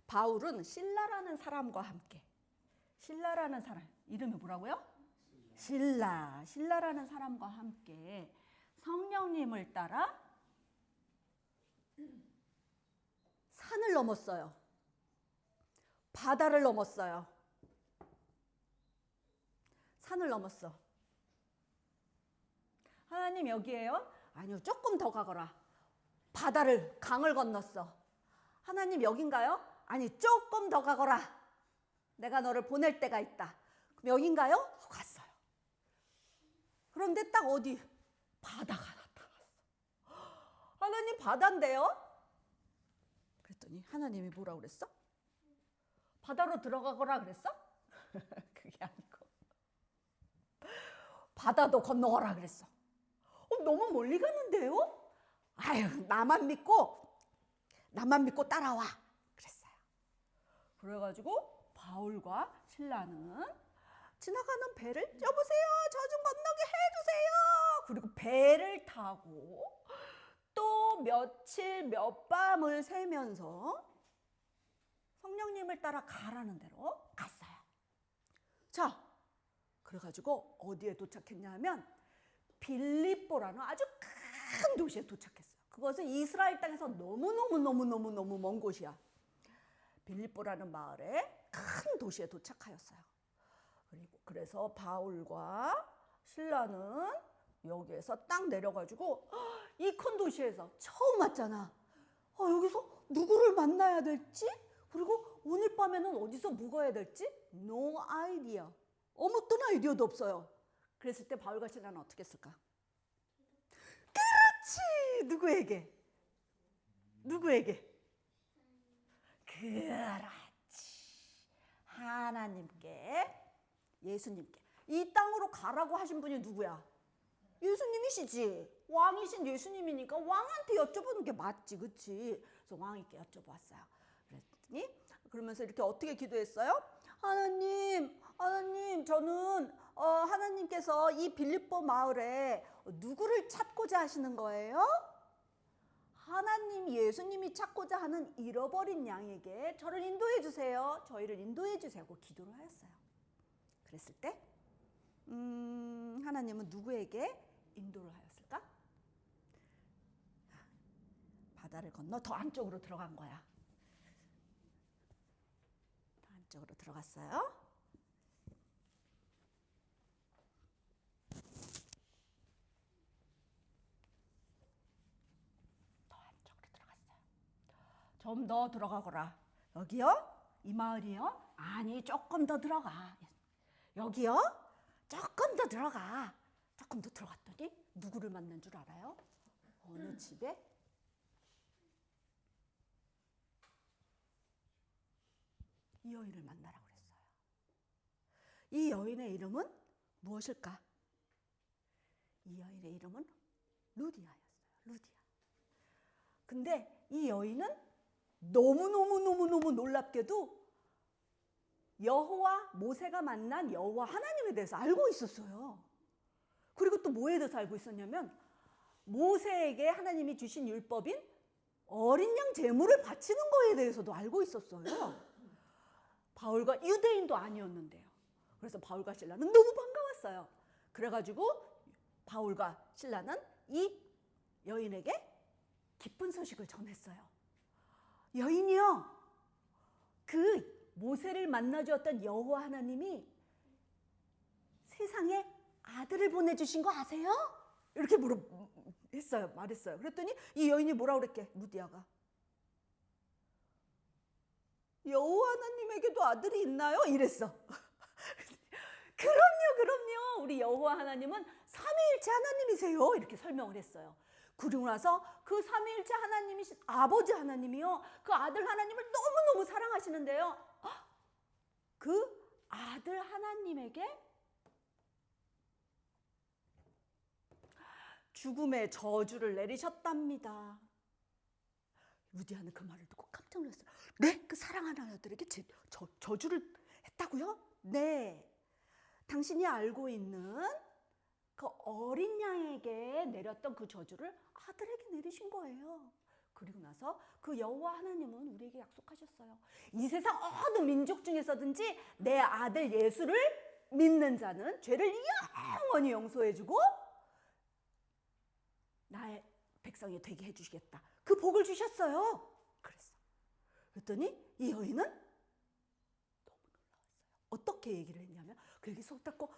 바울은 실라라는 사람과 함께, 실라라는 사람, 이름이 뭐라고요? 신라라는 사람과 함께 성령님을 따라 산을 넘었어요. 바다를 넘었어요. 산을 넘었어. 하나님 여기에요? 아니요, 조금 더 가거라. 강을 건넜어. 하나님 여긴가요? 아니, 조금 더 가거라. 내가 너를 보낼 때가 있다. 그럼 여긴가요? 갔어요. 그런데 딱 어디? 바다가 나타났어. 하나님 바다인데요? 그랬더니 하나님이 뭐라고 그랬어? 바다로 들어가거라 그랬어? 그게 아니고 바다도 건너거라 그랬어. 너무 멀리 가는데요? 아유, 나만 믿고 따라와 그랬어요. 그래가지고 바울과 실라는 지나가는 배를 여보세요, 저 좀 건너게 해주세요. 그리고 배를 타고 또 며칠 몇 밤을 새면서 성령님을 따라 가라는 대로 갔어요. 자, 그래가지고 어디에 도착했냐면 빌립보라는 아주 큰 도시에 도착했어요. 그것은 이스라엘 땅에서 너무너무 먼 곳이야. 빌립보라는 마을에 큰 도시에 도착하였어요. 그리고 그래서 바울과 실라는 여기에서 딱 내려가지고 이 큰 도시에서 처음 왔잖아. 여기서 누구를 만나야 될지, 그리고 오늘 밤에는 어디서 묵어야 될지 no idea. 어떤 아이디어도 없어요. 그랬을 때 바울과 실라는 어떻게 했을까? 그렇지! 누구에게? 그렇지. 하나님께, 예수님께. 이 땅으로 가라고 하신 분이 누구야? 예수님이시지. 왕이신 예수님이니까 왕한테 여쭤보는 게 맞지, 그치? 그래서 왕께 여쭤보았어요. 그랬더니 그러면서 이렇게 어떻게 기도했어요? 하나님, 저는 하나님께서 이 빌립보 마을에 누구를 찾고자 하시는 거예요? 하나님, 예수님이 찾고자 하는 잃어버린 양에게 저를 인도해 주세요. 저희를 인도해 주세요 하고 기도를 하였어요. 그랬을 때 하나님은 누구에게 인도를 하였을까? 바다를 건너 더 안쪽으로 들어간 거야. 더 안쪽으로 들어갔어요. 더 안쪽으로 들어갔어요. 좀 더 들어가거라. 여기요? 이 마을이요? 아니, 조금 더 들어가. 여기요? 조금 더 들어가. 조금 더 들어갔더니 누구를 만난 줄 알아요? 어느 집에? 이 여인을 만나라고 그랬어요. 이 여인의 이름은 무엇일까? 이 여인의 이름은 루디아였어요. 루디아. 근데 이 여인은 너무너무 놀랍게도 여호와, 모세가 만난 여호와 하나님에 대해서 알고 있었어요. 그리고 또 뭐에 대해서 알고 있었냐면 모세에게 하나님이 주신 율법인 어린 양 제물을 바치는 거에 대해서도 알고 있었어요. 바울과 유대인도 아니었는데요. 그래서 바울과 실라는 너무 반가웠어요. 그래가지고 바울과 실라는 이 여인에게 기쁜 소식을 전했어요. 여인이요, 그 모세를 만나주었던 여호와 하나님이 세상에 아들을 보내주신 거 아세요? 이렇게 말했어요. 그랬더니 이 여인이 뭐라고 그랬게? 루디아가 여호와 하나님에게도 아들이 있나요? 이랬어. 그럼요. 우리 여호와 하나님은 삼위일체 하나님이세요. 이렇게 설명을 했어요. 그리고 나서 그 삼위일체 하나님이신 아버지 하나님이요, 그 아들 하나님을 너무너무 사랑하시는데요, 그 아들 하나님에게 죽음의 저주를 내리셨답니다. 루디아는 그 말을 듣고 깜짝 놀랐어요. 네? 그 사랑하는 아들에게 저주를 했다고요? 네. 당신이 알고 있는 그 어린 양에게 내렸던 그 저주를 아들에게 내리신 거예요. 그리고 나서 그 여호와 하나님은 우리에게 약속하셨어요. 이 세상 어느 민족 중에서든지 내 아들 예수를 믿는 자는 죄를 영원히 용서해주고 나의 백성이 되게 해주시겠다. 그 복을 주셨어요. 그랬어. 그랬더니 이 여인은 너무 놀라웠어요. 어떻게 얘기를 했냐면 그 얘기 속 닫고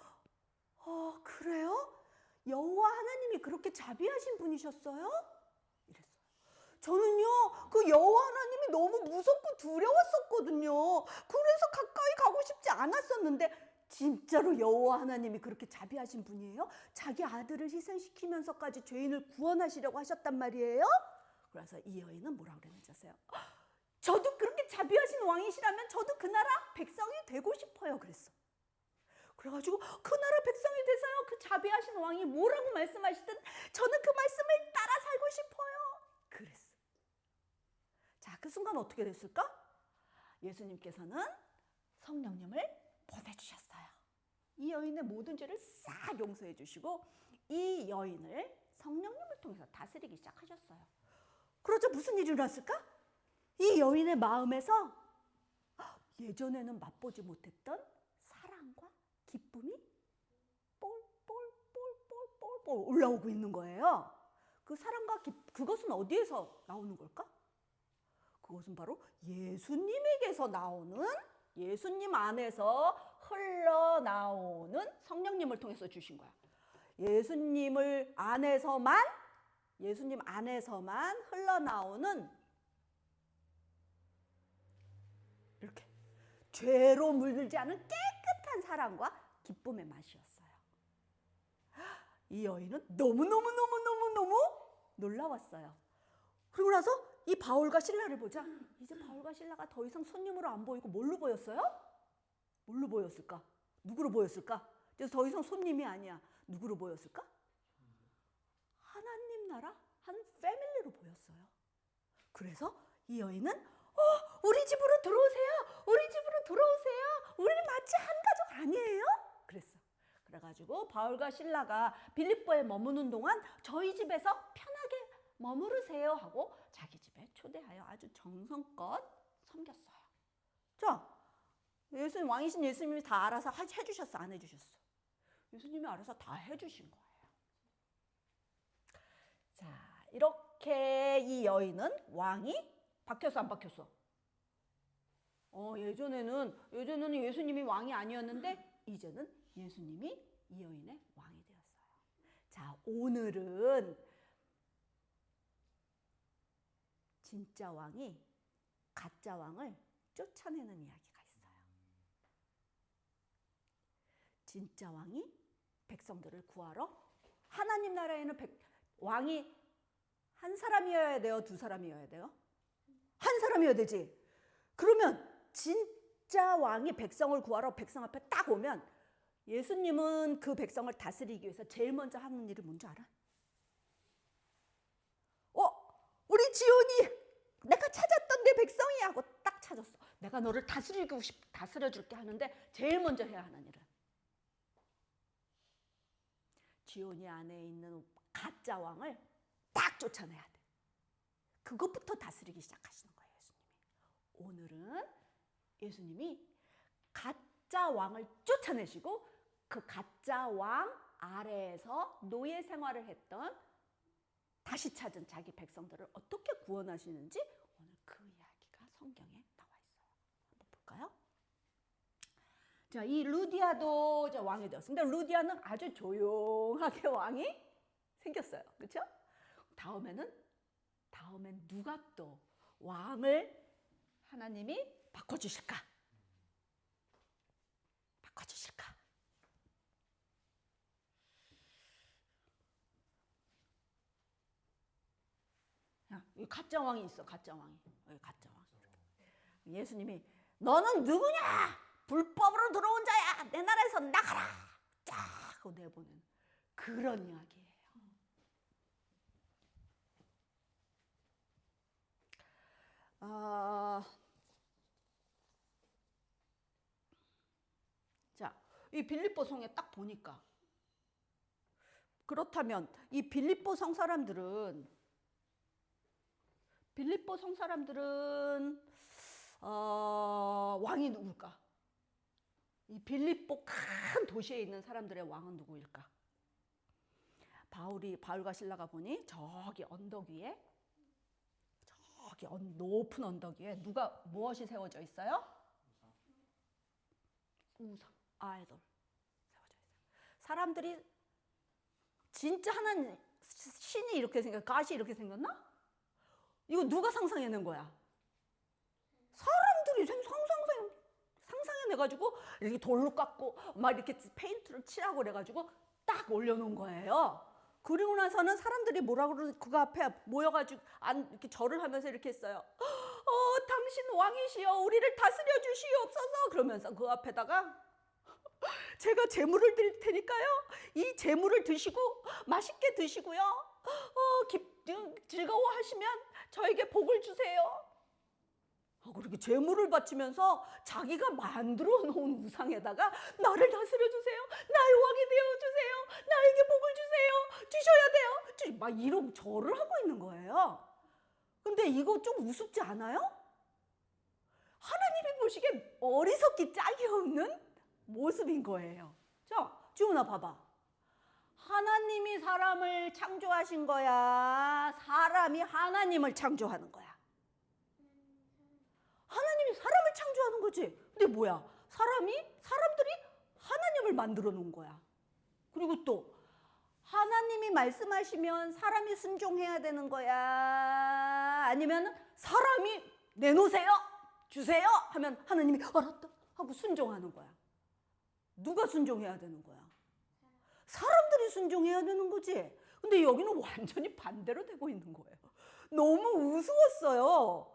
그래요? 여호와 하나님이 그렇게 자비하신 분이셨어요? 이랬어요. 저는요 그 여호와 하나님이 너무 무섭고 두려웠었거든요. 그래서 가까이 가고 싶지 않았었는데 진짜로 여호와 하나님이 그렇게 자비하신 분이에요? 자기 아들을 희생시키면서까지 죄인을 구원하시려고 하셨단 말이에요? 그래서 이 여인은 뭐라고 그랬는지 아세요? 저도 그렇게 자비하신 왕이시라면 저도 그 나라 백성이 되고 싶어요. 그랬어. 그래가지고 그 나라 백성이 돼서요 그 자비하신 왕이 뭐라고 말씀하시든 저는 그 말씀을 따라 살고 싶어요. 그랬어. 자, 그 순간 어떻게 됐을까? 예수님께서는 성령님을 보내주셨어요. 이 여인의 모든 죄를 싹 용서해 주시고 이 여인을 성령님을 통해서 다스리기 시작하셨어요. 그러자 무슨 일이 일어났을까? 이 여인의 마음에서 예전에는 맛보지 못했던 사랑과 기쁨이 뻘뻘뻘뻘뻘 올라오고 있는 거예요. 그 사랑과 그것은 어디에서 나오는 걸까? 그것은 바로 예수님에게서 나오는, 예수님 안에서 흘러나오는 성령님을 통해서 주신 거야. 예수님 안에서만 흘러나오는 이렇게 죄로 물들지 않은 깨끗한 사랑과 기쁨의 맛이었어요. 이 여인은 너무너무 놀라웠어요. 그리고 나서 이 바울과 실라를 보자. 이제 바울과 실라가 더 이상 손님으로 안 보이고 뭘로 보였어요? 뭘로 보였을까? 누구로 보였을까? 그래서 더 이상 손님이 아니야. 누구로 보였을까? 하나님 나라 한 패밀리로 보였어요. 그래서 이 여인은 우리 집으로 들어오세요. 우리 집으로 들어오세요. 우리는 마치 한 가족 아니에요? 그랬어. 그래가지고 바울과 실라가 빌립보에 머무는 동안 저희 집에서 편하게 머무르세요 하고 자기 집에 초대하여 아주 정성껏 섬겼어요. 자, 예수님, 왕이신 예수님이 다 알아서 해주셨어? 안 해주셨어? 예수님이 알아서 다 해주신 거예요. 자, 이렇게 이 여인은 왕이 바뀌었어, 안 바뀌었어? 예전에는 예수님이 왕이 아니었는데 이제는 예수님이 이 여인의 왕이 되었어요. 자, 오늘은 진짜 왕이 가짜 왕을 쫓아내는 이야기가 있어요. 진짜 왕이 백성들을 구하러 하나님 나라에는 왕이 한 사람이어야 돼요? 두 사람이어야 돼요? 한 사람이어야 되지. 그러면 진짜 왕이 백성을 구하러 백성 앞에 딱 오면 예수님은 그 백성을 다스리기 위해서 제일 먼저 하는 일이 뭔지 알아? 우리 지온이 내가 찾았던 내 백성이야 하고 딱 찾았어. 내가 너를 다스려줄게 하는데 제일 먼저 해야 하는 일은 지온이 안에 있는 가짜 왕을 딱 쫓아내야 돼. 그것부터 다스리기 시작하시는 거예요, 예수님이. 오늘은 예수님이 가짜 왕을 쫓아내시고 그 가짜 왕 아래에서 노예 생활을 했던 다시 찾은 자기 백성들을 어떻게 구원하시는지 오늘 그 이야기가 성경에 나와 있어요. 한번 볼까요? 자, 이 루디아도 왕이 되었어요. 근데 루디아는 아주 조용하게 왕이 생겼어요. 그렇죠? 다음엔 누가 또 왕을 하나님이 바꿔주실까? 이 가짜 왕이 있어. 가짜 왕이. 가짜 왕. 예수님이 너는 누구냐? 불법으로 들어온 자야. 내 나라에서 나가라. 쫙 하고 내보낸 그런 이야기예요. 자, 이 빌립보 성에 딱 보니까 그렇다면 이 빌립보 성 사람들은 빌립보 성 사람들은 왕이 누굴까? 이 빌립보 큰 도시에 있는 사람들의 왕은 누구일까? 바울과 실라가 보니 저기 언덕 위에, 저기 높은 언덕 위에 무엇이 세워져 있어요? 우상, 아이돌 세워져 있어요. 사람들이 진짜 하나님 신이 이렇게 가시 이렇게 생겼나? 이거 누가 상상해낸 거야? 사람들이 상상해내가지고 이렇게 돌로 깎고 막 이렇게 페인트를 칠하고 그래가지고 딱 올려놓은 거예요. 그리고 나서는 사람들이 뭐라 그러는 그 앞에 모여가지고 이렇게 절을 하면서 이렇게 했어요. 당신 왕이시여 우리를 다스려 주시옵소서. 그러면서 그 앞에다가 제가 제물을 드릴 테니까요. 이 제물을 드시고 맛있게 드시고요. 즐거워하시면 저에게 복을 주세요. 그렇게 제물을 바치면서 자기가 만들어 놓은 우상에다가 나를 다스려 주세요. 나의 왕이 되어 주세요. 나에게 복을 주세요. 주셔야 돼요. 막 이런 절을 하고 있는 거예요. 근데 이거 좀 우습지 않아요? 하나님이 보시기에 어리석기 짝이 없는 모습인 거예요. 자, 지훈아 봐봐. 하나님이 사람을 창조하신 거야? 사람이 하나님을 창조하는 거야? 하나님이 사람을 창조하는 거지. 근데 뭐야? 사람들이 하나님을 만들어 놓은 거야. 그리고 또 하나님이 말씀하시면 사람이 순종해야 되는 거야? 아니면 사람이 내놓으세요, 주세요 하면 하나님이 알았다 하고 순종하는 거야? 누가 순종해야 되는 거야? 사람들이 순종해야 되는 거지. 근데 여기는 완전히 반대로 되고 있는 거예요. 너무 우스웠어요.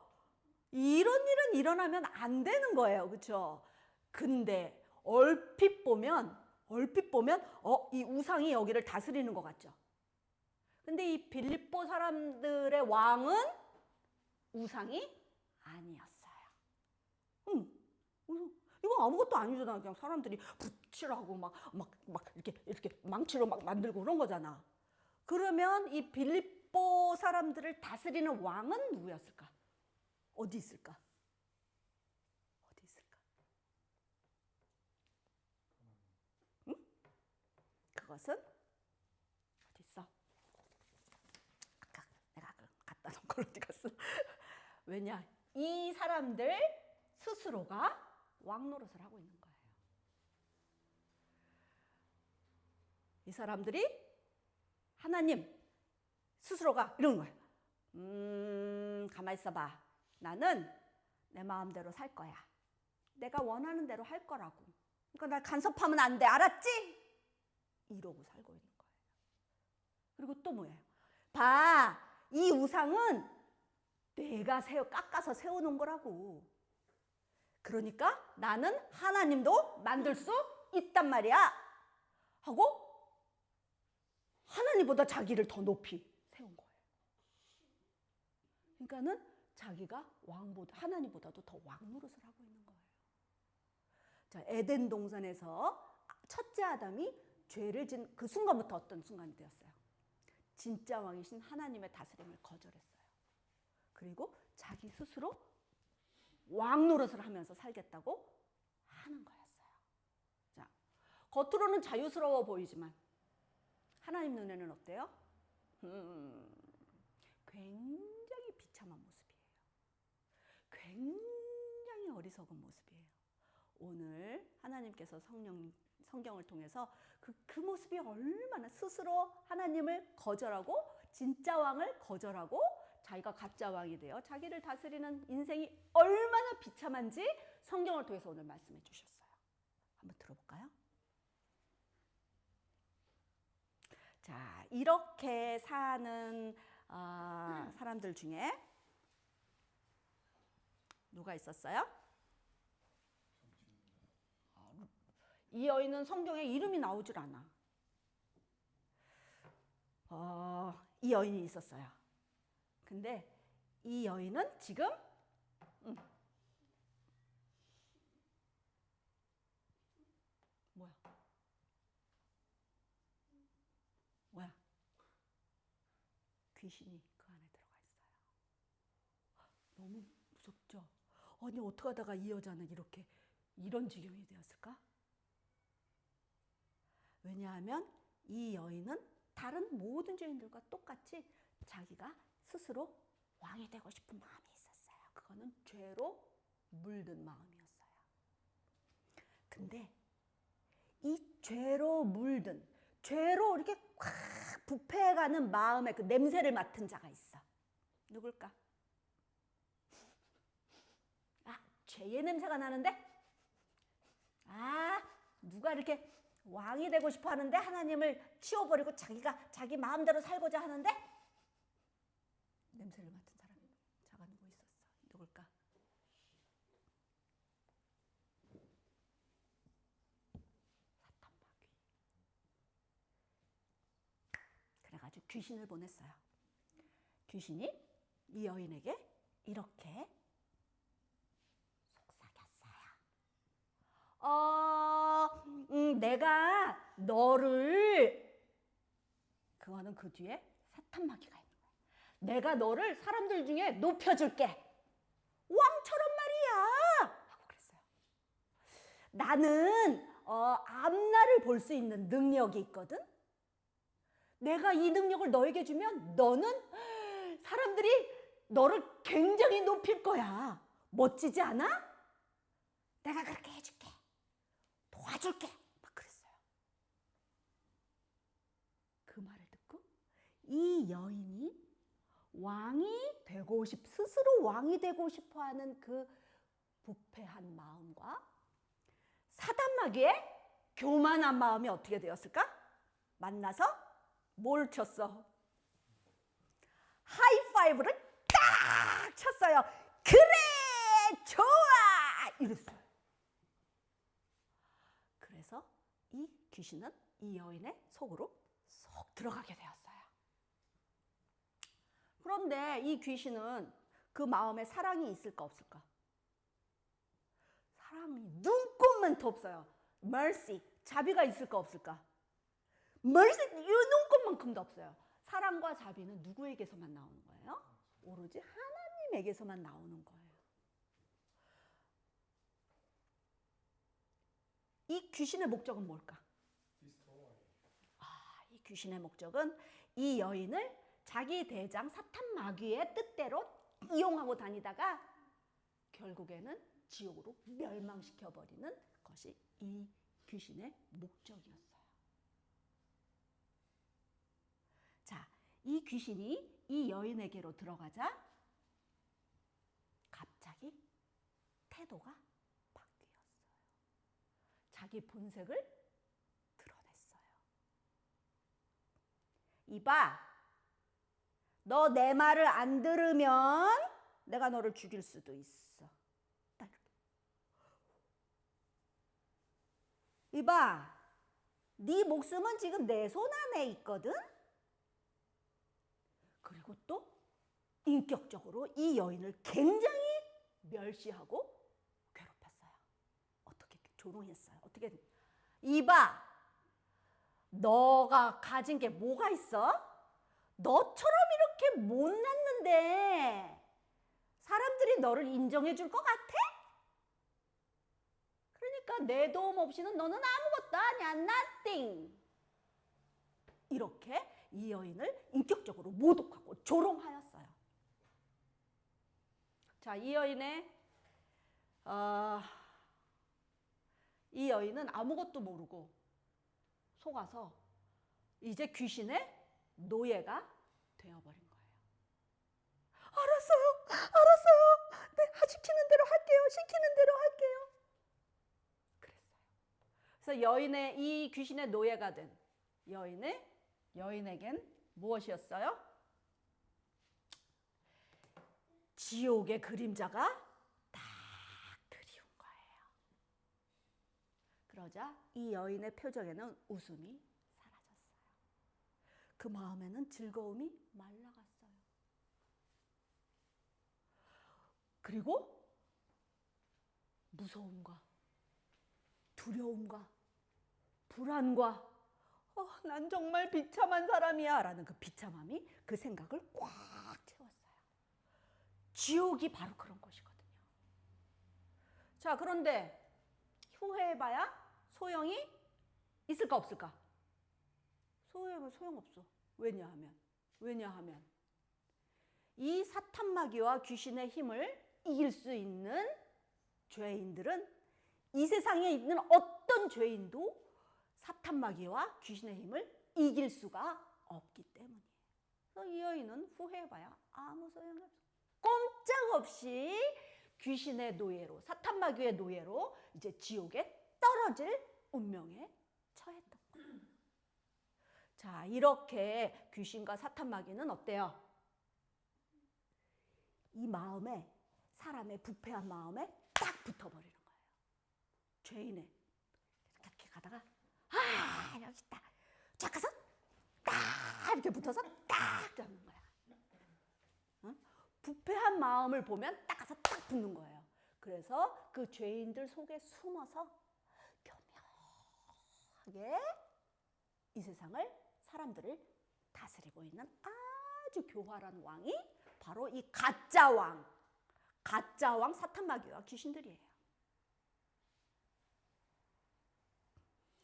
이런 일은 일어나면 안 되는 거예요. 그렇죠? 근데 얼핏 보면 이 우상이 여기를 다스리는 것 같죠? 근데 이 빌립보 사람들의 왕은 우상이 아니었어요. 이거 아무것도 아니잖아. 그냥 사람들이 붓칠하고 막 이렇게 망치로 막 만들고 그런 거잖아. 그러면 이 빌립보 사람들을 다스리는 왕은 누구였을까? 어디 있을까? 어디 있을까? 응? 그것은 어디 있어? 아까 내가 갖다 놓은 걸 어디 갔어? 왜냐? 이 사람들 스스로가 왕 노릇을 하고 있는 거예요. 이 사람들이 하나님 스스로가 이러는 거예요. 가만히 있어봐. 나는 내 마음대로 살 거야. 내가 원하는 대로 할 거라고. 그러니까 날 간섭하면 안 돼. 알았지? 이러고 살고 있는 거예요. 그리고 또 뭐예요? 봐, 이 우상은 내가 깎아서 세워놓은 거라고. 그러니까 나는 하나님도 만들 수 있단 말이야 하고 하나님보다 자기를 더 높이 세운 거예요. 그러니까는 자기가 하나님보다도 더 왕 노릇을 하고 있는 거예요. 자, 에덴 동산에서 첫째 아담이 죄를 진 그 순간부터 어떤 순간이 되었어요? 진짜 왕이신 하나님의 다스림을 거절했어요. 그리고 자기 스스로 왕 노릇을 하면서 살겠다고 하는 거였어요. 자, 겉으로는 자유스러워 보이지만 하나님 눈에는 어때요? 굉장히 비참한 모습이에요. 굉장히 어리석은 모습이에요. 오늘 하나님께서 성경을 통해서 그 모습이 얼마나 스스로 하나님을 거절하고 진짜 왕을 거절하고 자기가 가짜 왕이 되어 자기를 다스리는 인생이 얼마나 비참한지 성경을 통해서 오늘 말씀해 주셨어요. 한번 들어볼까요? 자, 이렇게 사는 사람들 중에 누가 있었어요? 이 여인은 성경에 이름이 나오질 않아. 이 여인이 있었어요. 근데 이 여인은 지금 뭐야? 귀신이 그 안에 들어가 있어요. 너무 무섭죠? 아니 어떻게 하다가 이 여자는 이렇게 이런 지경이 되었을까? 왜냐하면 이 여인은 다른 모든 죄인들과 똑같이 자기가 스스로 왕이 되고 싶은 마음이 있었어요. 그거는 죄로 물든 마음이었어요. 근데 이 죄로 물든, 죄로 이렇게 확 부패해가는 마음의 그 냄새를 맡은 자가 있어. 누굴까? 아, 죄의 냄새가 나는데? 아, 누가 이렇게 왕이 되고 싶어 하는데 하나님을 치워버리고 자기가 자기 마음대로 살고자 하는데 냄새를 맡은 사람이 자가 누구 있었어? 누굴까? 사탄 마귀. 그래가지고 귀신을 보냈어요. 귀신이 이 여인에게 이렇게 내가 너를, 그거는 그 뒤에 사탄 마귀가 있는 거야. 내가 너를 사람들 중에 높여줄게. 왕처럼 말이야. 하고 그랬어요. 나는 앞날을 볼 수 있는 능력이 있거든. 내가 이 능력을 너에게 주면 너는 사람들이 너를 굉장히 높일 거야. 멋지지 않아? 내가 그렇게 해줄게. 도와줄게. 막 그랬어요. 그 말을 듣고 이 여인이 왕이 되고 스스로 왕이 되고 싶어하는 그 부패한 마음과 사단 마귀의 교만한 마음이 어떻게 되었을까? 만나서 뭘 쳤어? 하이파이브를 딱 쳤어요. 그래, 좋아! 이랬어요. 그래서 이 귀신은 이 여인의 속으로 쏙 들어가게 되었어요. 그런데 이 귀신은 그 마음에 사랑이 있을까 없을까? 사랑이 눈꼽만도 없어요. mercy, 자비가 있을까 없을까? mercy, 이 눈꼽만큼도 없어요. 사랑과 자비는 누구에게서만 나오는 거예요? 오로지 하나님에게서만 나오는 거예요. 이 귀신의 목적은 뭘까? 이 귀신의 목적은 이 여인을 자기 대장 사탄 마귀의 뜻대로 이용하고 다니다가 결국에는 지옥으로 멸망시켜버리는 것이 이 귀신의 목적이었어요. 자, 이 귀신이 이 여인에게로 들어가자 갑자기 태도가 자기 본색을 드러냈어요. 이봐, 너 내 말을 안 들으면 내가 너를 죽일 수도 있어. 이봐, 네 목숨은 지금 내 손 안에 있거든? 그리고 또 인격적으로 이 여인을 굉장히 멸시하고 조롱했어요. 어떻게? 이봐, 너가 가진 게 뭐가 있어? 너처럼 이렇게 못났는데 사람들이 너를 인정해 줄 것 같아? 그러니까 내 도움 없이는 너는 아무것도 아니야. nothing. 이렇게 이 여인을 인격적으로 모독하고 조롱하였어요. 자, 이 여인은 아무것도 모르고 속아서 이제 귀신의 노예가 되어버린 거예요. 알았어요. 네, 시키는 대로 할게요. 그랬어요. 그래서 이 귀신의 노예가 된 여인에겐 무엇이었어요? 지옥의 그림자가 그러자 이 여인의 표정에는 웃음이 사라졌어요. 그 마음에는 즐거움이 말라갔어요. 그리고 무서움과 두려움과 불안과 난 정말 비참한 사람이야 라는 그 비참함이 그 생각을 꽉 채웠어요. 지옥이 바로 그런 곳이거든요. 자, 그런데 후회해봐야 소용이 있을까 없을까? 후회하면 소용없어. 왜냐하면 이 사탄마귀와 귀신의 힘을 이길 수 있는 죄인들은 이 세상에 있는 어떤 죄인도 사탄마귀와 귀신의 힘을 이길 수가 없기 때문이에요. 그래서 이 여인은 후회해봐야 아무 소용이 없어. 꼼짝없이 귀신의 노예로, 사탄마귀의 노예로 이제 지옥에 떨어질 운명에 처했던 거예요. 자, 이렇게 귀신과 사탄마귀는 어때요? 이 마음에, 사람의 부패한 마음에 딱 붙어버리는 거예요. 죄인의 이렇게 가다가 여기 있다. 쫙 가서 딱 이렇게 붙어서 딱 잡는 거야. 응? 부패한 마음을 보면 딱 가서 딱 붙는 거예요. 그래서 그 죄인들 속에 숨어서 교묘하게 이 세상을, 사람들을 다스리고 있는 아주 교활한 왕이 바로 이 가짜 왕 사탄마귀와 귀신들이에요.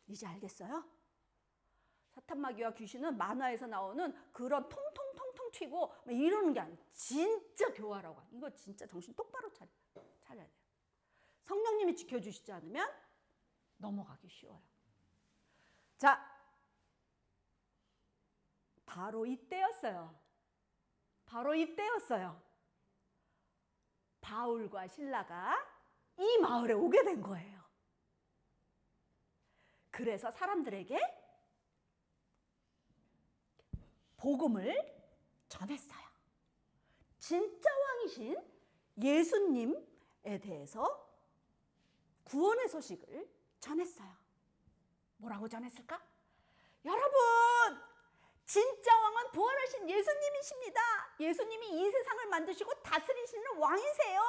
이제 알겠어요? 사탄마귀와 귀신은 만화에서 나오는 그런 통통통통 튀고 이러는 게 아니에요. 진짜 교활하고, 이거 진짜 정신 똑바로 차려야 돼요. 성령님이 지켜주시지 않으면 넘어가기 쉬워요. 자, 바로 이때였어요. 바울과 실라가 이 마을에 오게 된 거예요. 그래서 사람들에게 복음을 전했어요. 진짜 왕이신 예수님에 대해서 구원의 소식을 전했어요. 뭐라고 전했을까? 여러분, 진짜 왕은 부활하신 예수님이십니다. 예수님이 이 세상을 만드시고 다스리시는 왕이세요.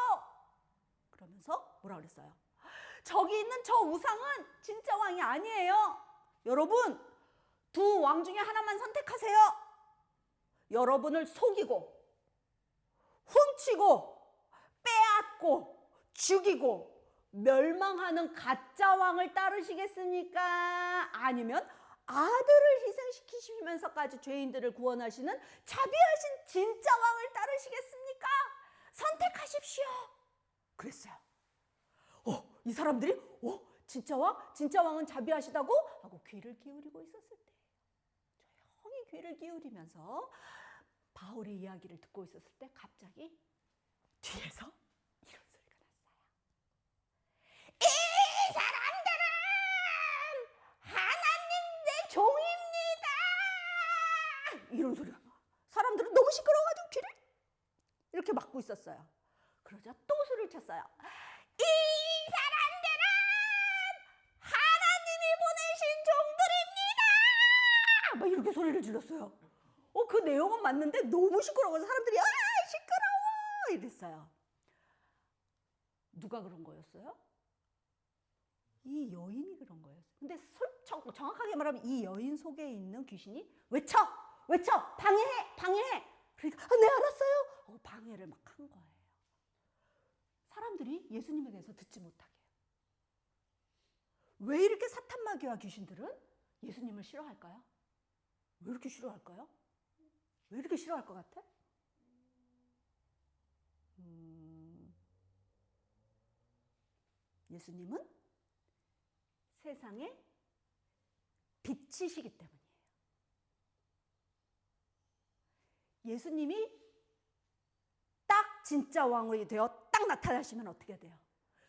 그러면서 뭐라 그랬어요? 저기 있는 저 우상은 진짜 왕이 아니에요. 여러분, 두 왕 중에 하나만 선택하세요. 여러분을 속이고 훔치고 빼앗고 죽이고 멸망하는 가짜 왕을 따르시겠습니까? 아니면 아들을 희생시키시면서까지 죄인들을 구원하시는 자비하신 진짜 왕을 따르시겠습니까? 선택하십시오. 그랬어요. 이 사람들이 진짜 왕? 진짜 왕은 자비하시다고? 하고 귀를 기울이고 있었을 때 조용히 귀를 기울이면서 바울의 이야기를 듣고 있었을 때 갑자기 뒤에서 이런 소리가 났어요. 이 사람들은 하나님 내 종입니다. 이런 소리가 나. 사람들은 너무 시끄러워가지고 귀를 이렇게 막고 있었어요. 그러자 또 소리를 쳤어요. 이 사람들은 하나님이 보내신 종들입니다. 막 이렇게 소리를 질렀어요. 그 내용은 맞는데 너무 시끄러워서 사람들이 시끄러워 이랬어요. 누가 그런 거였어요? 이 여인이 그런 거였어요. 근데 정확하게 말하면 이 여인 속에 있는 귀신이 외쳐 방해해. 그러니까 네 알았어요. 방해를 막 한 거예요. 사람들이 예수님에 대해서 듣지 못하게. 왜 이렇게 사탄마귀와 귀신들은 예수님을 싫어할까요? 왜 이렇게 싫어할까요? 왜 이렇게 싫어할 것 같아? 예수님은 세상의 빛이시기 때문이에요. 예수님이 딱 진짜 왕이 되어 딱 나타나시면 어떻게 돼요?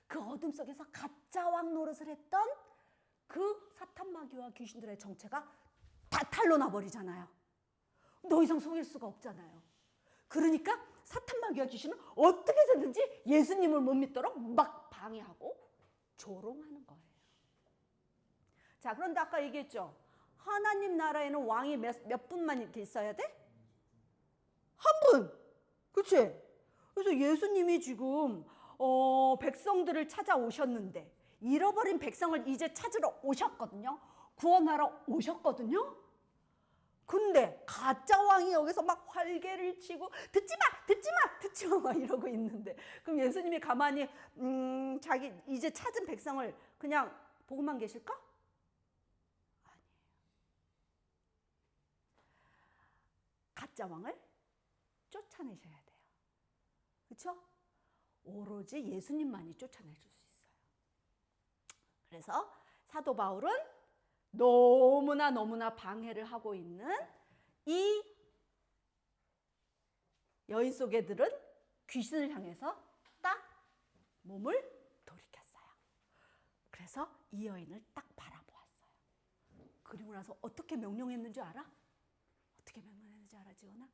그 어둠 속에서 가짜 왕 노릇을 했던 그 사탄마귀와 귀신들의 정체가 다 탄로나 버리잖아요. 더 이상 속일 수가 없잖아요. 그러니까 사탄마귀와 귀신은 어떻게 해서든지 예수님을 못 믿도록 막 방해하고 조롱하는 거예요. 자, 그런데 아까 얘기했죠. 하나님 나라에는 왕이 몇 분만 이렇게 있어야 돼? 한 분. 그렇지? 그래서 예수님이 지금 백성들을 찾아오셨는데 잃어버린 백성을 이제 찾으러 오셨거든요. 구원하러 오셨거든요. 근데 가짜 왕이 여기서 막 활개를 치고 듣지 마, 듣지 마, 듣지 마 막 이러고 있는데, 그럼 예수님이 가만히 자기 이제 찾은 백성을 그냥 보고만 계실까? 아니에요. 가짜 왕을 쫓아내셔야 돼요. 그렇죠? 오로지 예수님만이 쫓아내줄 수 있어요. 그래서 사도 바울은 너무나 방해를 하고 있는 이 여인 속에들은 귀신을 향해서 딱 몸을 돌이켰어요. 그래서 이 여인을 딱 바라보았어요. 그리고 나서 어떻게 명령했는 줄 알아? 어떻게 명령했는지 알아, 지원아?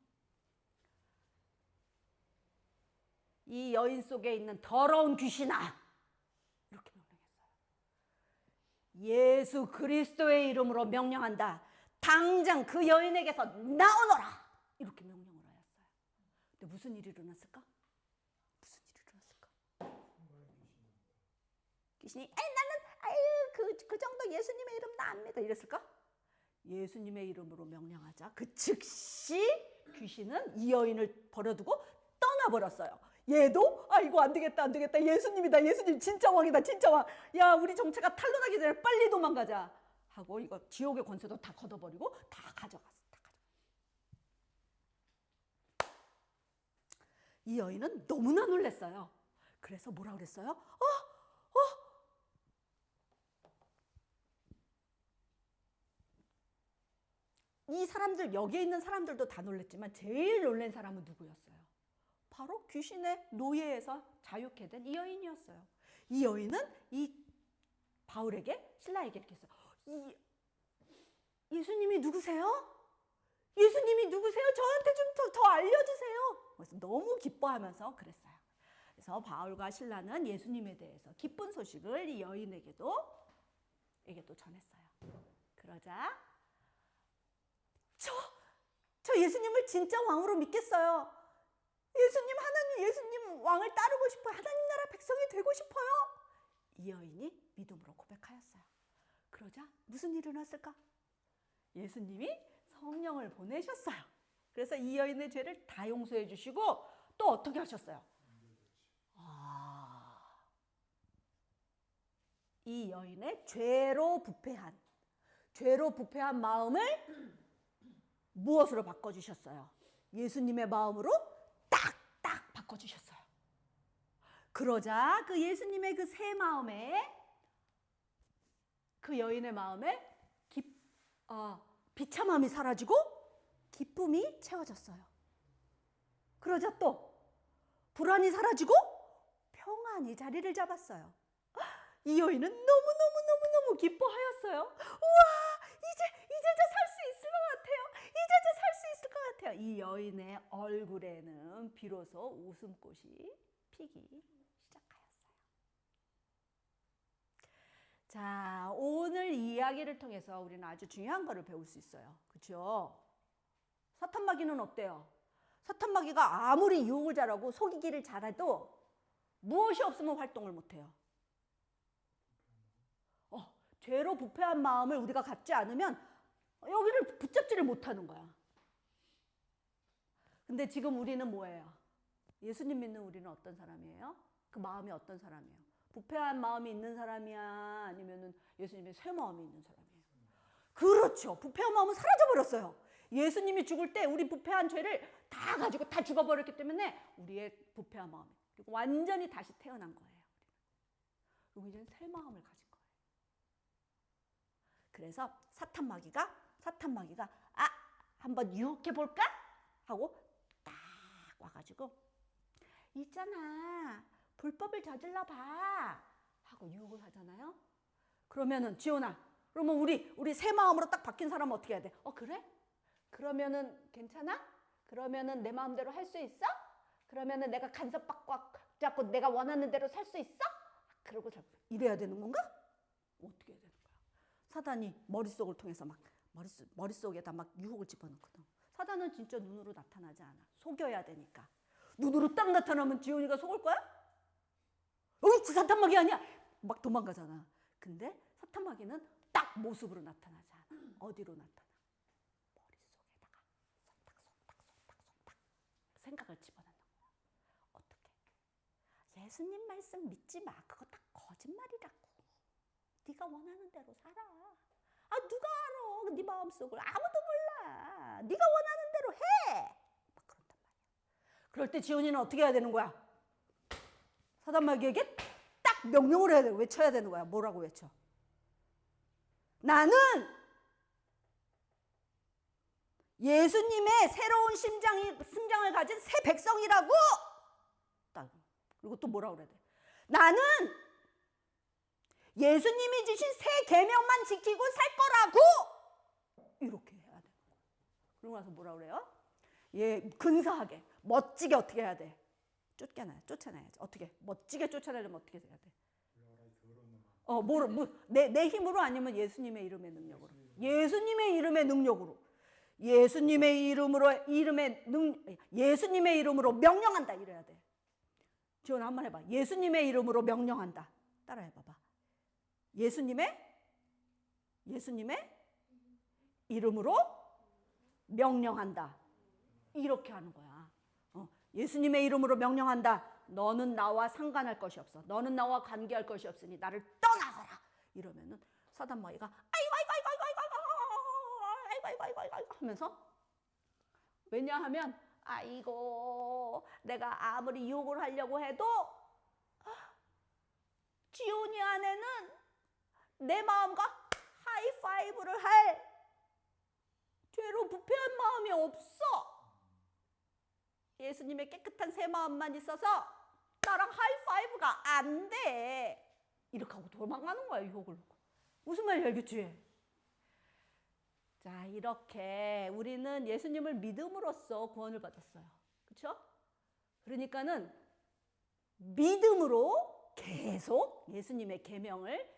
이 여인 속에 있는 더러운 귀신아, 이렇게 명령했어요. 예수 그리스도의 이름으로 명령한다. 당장 그 여인에게서 나오너라. 이렇게 명령을 하였어요. 근데 무슨 일이 일어났을까? 무슨 일이 일어났을까? 귀신이 나는 그 정도 예수님의 이름 나 안 믿어 이랬을까? 예수님의 이름으로 명령하자 그 즉시 귀신은 이 여인을 버려두고 떠나버렸어요. 얘도 이거 안 되겠다 예수님이다, 예수님 진짜 왕이다, 진짜 왕. 야, 우리 정체가 탄로나기 전에 빨리 도망가자 하고 이거 지옥의 권세도 다 걷어버리고 다 가져갔어. 이 여인은 너무나 놀랐어요. 그래서 뭐라 그랬어요? 이 사람들, 여기에 있는 사람들도 다 놀랐지만 제일 놀란 사람은 누구였어요? 바로 귀신의 노예에서 자유케 된 이 여인이었어요. 이 여인은 이 바울에게, 신라에게 이렇게 했어요. 예수님이 누구세요? 예수님이 누구세요? 저한테 좀 더 알려주세요. 그래서 너무 기뻐하면서 그랬어요. 그래서 바울과 신라는 예수님에 대해서 기쁜 소식을 이 여인에게도 전했어요. 그러자 저 예수님을 진짜 왕으로 믿겠어요. 예수님, 하나님, 예수님 왕을 따르고 싶어요. 하나님 나라 백성이 되고 싶어요. 이 여인이 믿음으로 고백하였어요. 그러자 무슨 일이 일어났을까? 예수님이 성령을 보내셨어요. 그래서 이 여인의 죄를 다 용서해 주시고 또 어떻게 하셨어요? 이 여인의 죄로 부패한 마음을 무엇으로 바꿔주셨어요? 예수님의 마음으로 딱 바꿔주셨어요. 그러자 그 예수님의 그 새 마음에, 그 여인의 마음에 비참함이 사라지고 기쁨이 채워졌어요. 그러자 또 불안이 사라지고 평안이 자리를 잡았어요. 이 여인은 너무 기뻐하였어요. 우와, 이제 저 살 수 있을 것 같아요. 이제 저 살 수 있을 것 같아요. 이 여인의 얼굴에는 비로소 웃음꽃이 피기 시작하였어요. 자, 오늘 이야기를 통해서 우리는 아주 중요한 거를 배울 수 있어요. 그렇죠? 사탄마귀는 어때요? 사탄마귀가 아무리 유혹을 잘하고 속이기를 잘해도 무엇이 없으면 활동을 못해요. 죄로 부패한 마음을 우리가 갖지 않으면 여기를 붙잡지를 못하는 거야. 근데 지금 우리는 뭐예요? 예수님 믿는 우리는 어떤 사람이에요? 그 마음이 어떤 사람이에요? 부패한 마음이 있는 사람이야? 아니면 예수님의 새 마음이 있는 사람이에요? 그렇죠. 부패한 마음은 사라져버렸어요. 예수님이 죽을 때 우리 부패한 죄를 다 가지고 다 죽어버렸기 때문에 우리의 부패한 마음이 완전히 다시 태어난 거예요. 그리고 이제는 새 마음을 가진 거예요. 그래서 사탄마귀가 한번 유혹해 볼까 하고 딱 와가지고 있잖아, 불법을 저질러 봐 하고 유혹을 하잖아요. 그러면은 지원아, 그러면 우리 새 마음으로 딱 바뀐 사람은 어떻게 해야 돼? 그래? 그러면은 괜찮아? 그러면은 내 마음대로 할 수 있어? 그러면은 내가 간섭 받고 내가 원하는 대로 살 수 있어? 그러고 이래야 되는 건가? 어떻게 해야 되는 거야? 사단이 머릿속을 통해서 막 머릿속에다 막 유혹을 집어넣거든. 사단은 진짜 눈으로 나타나지 않아. 속여야 되니까. 눈으로 딱 나타나면 지훈이가 속을 거야? 그 사탄마귀 아니야! 막 도망가잖아. 근데 사탄마귀는 딱 모습으로 나타나지 않아. 어디로 나타나? 머릿속에 생각을 집어넣는 거야. 어떻게? 예수님 말씀 믿지 마. 그거 다 거짓말이라고. 네가 원하는 대로 살아. 누가 알아? 네 마음속을 아무도 몰라. 네가 원하는 대로 해. 막 그런단 말이야. 그럴 때 지훈이는 어떻게 해야 되는 거야? 사단마귀에게 딱 명령을 해야 돼. 외쳐야 되는 거야. 뭐라고 외쳐? 나는 예수님의 새로운 심장을 가진 새 백성이라고. 그리고 또 뭐라고 그래야 돼? 나는 예수님이 주신 새 계명만 지키고 살 거라고. 이렇게 해야 돼. 그러고 나서 뭐라고 그래요? 근사하게 멋지게 어떻게 해야 돼? 쫓아내야지. 어떻게? 멋지게 쫓아내려면 어떻게 해야 돼? 내 힘으로 아니면 예수님의 이름의 능력으로. 예수님의 이름의 능력으로. 예수님의 이름으로 명령한다 이래야 돼. 지원 한번 해봐. 예수님의 이름으로 명령한다. 따라해봐봐. 예수님의 이름으로 명령한다. 이렇게 하는 거야. 예수님의 이름으로 명령한다. 너는 나와 상관할 것이 없어. 너는 나와 관계할 것이 없으니 나를 떠나거라. 이러면은 사단마귀가 아이고 하면서, 왜냐하면 내가 아무리 욕을 하려고 해도 지훈이 안에는 내 마음과 하이파이브를 할 죄로 부패한 마음이 없어. 예수님의 깨끗한 새 마음만 있어서 나랑 하이파이브가 안 돼. 이렇게 하고 도망가는 거야, 욕을. 무슨 말인지 알겠지? 자, 이렇게 우리는 예수님을 믿음으로써 구원을 받았어요. 그렇죠? 그러니까는 믿음으로 계속 예수님의 계명을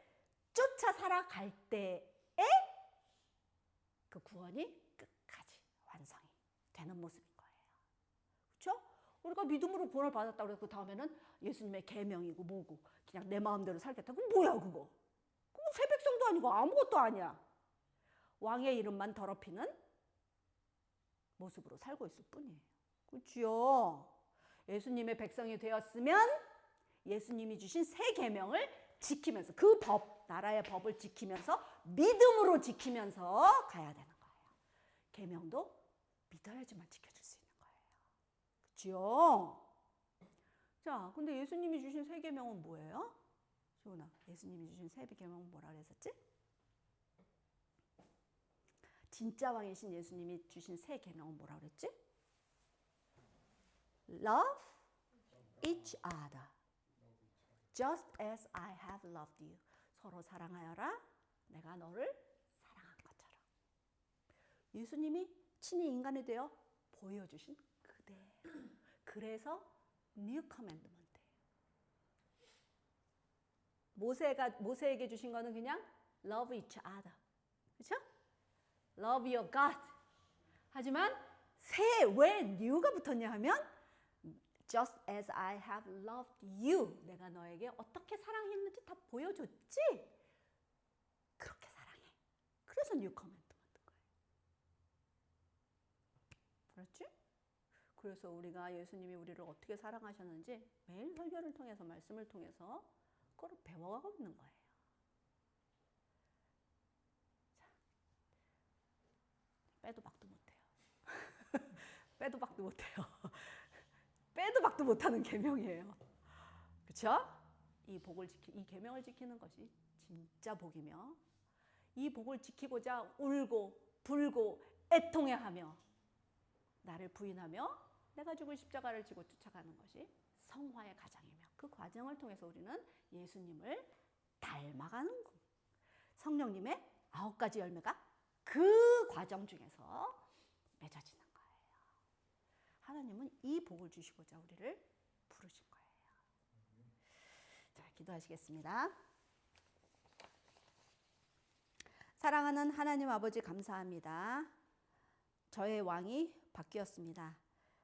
쫓아 살아갈 때에 그 구원이 끝까지 완성이 되는 모습인 거예요. 그렇죠? 우리가 믿음으로 구원을 받았다고 해서 그 다음에는 예수님의 계명이고 뭐고 그냥 내 마음대로 살겠다. 그건 뭐야 그거? 그거 새 백성도 아니고 아무것도 아니야. 왕의 이름만 더럽히는 모습으로 살고 있을 뿐이에요. 그렇죠? 예수님의 백성이 되었으면 예수님이 주신 새 계명을 지키면서 그 법, 나라의 법을 지키면서 믿음으로 지키면서 가야 되는 거예요. 계명도 믿어야지만 지켜줄 수 있는 거예요. 그렇죠? 자, 근데 예수님이 주신 새 계명은 뭐예요? 시온아, 예수님이 주신 새 계명은 뭐라 그랬었지? 진짜 왕이신 예수님이 주신 새 계명은 뭐라 그랬지? Love each other, just as I have loved you. 서로 사랑하여라. 내가 너를 사랑한 것처럼. 예수님이 친히 인간이 되어 보여주신 그대로. 그래서 New Commandment예요. 모세에게 주신 거는 그냥 Love each other. 그렇죠? Love your God. 하지만 왜 new가 붙었냐 하면 just as I have loved you. 내가 너에게 어떻게 사랑했는지 다 보여줬지? 그렇게 사랑해. 그래서 new command 만든 거예요. 그렇지? 그래서 우리가 예수님이 우리를 어떻게 사랑하셨는지 매일 설교를 통해서 말씀을 통해서 그걸 배워가고 있는 거예요. 빼도 박도 못해요. 빼도 박도 못해요. 빼도 박도 못하는 계명이에요. 그렇죠? 이 계명을 지키는 것이 진짜 복이며, 이 복을 지키고자 울고 불고 애통해하며 나를 부인하며 내가 죽을 십자가를 지고 쫓아가는 것이 성화의 과정이며, 그 과정을 통해서 우리는 예수님을 닮아가는 성령님의 9가지 열매가 그 과정 중에서 맺어지는 거예요. 하나님은 이 복을 주시고자 우리를 부르신 거예요. 자, 기도하시겠습니다. 사랑하는 하나님 아버지, 감사합니다. 저의 왕이 바뀌었습니다.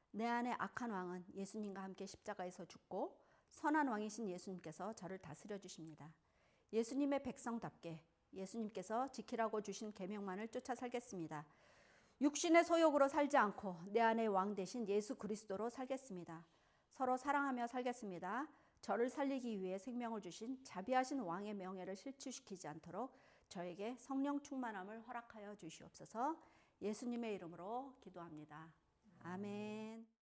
내 안에 악한 왕은 예수님과 함께 십자가에서 죽고 선한 왕이신 예수님께서 저를 다스려 주십니다. 예수님의 백성답게 예수님께서 지키라고 주신 계명만을 쫓아 살겠습니다. 육신의 소욕으로 살지 않고 내 안에 왕 대신 예수 그리스도로 살겠습니다. 서로 사랑하며 살겠습니다. 저를 살리기 위해 생명을 주신 자비하신 왕의 명예를 실추시키지 않도록 저에게 성령 충만함을 허락하여 주시옵소서. 예수님의 이름으로 기도합니다. 아멘.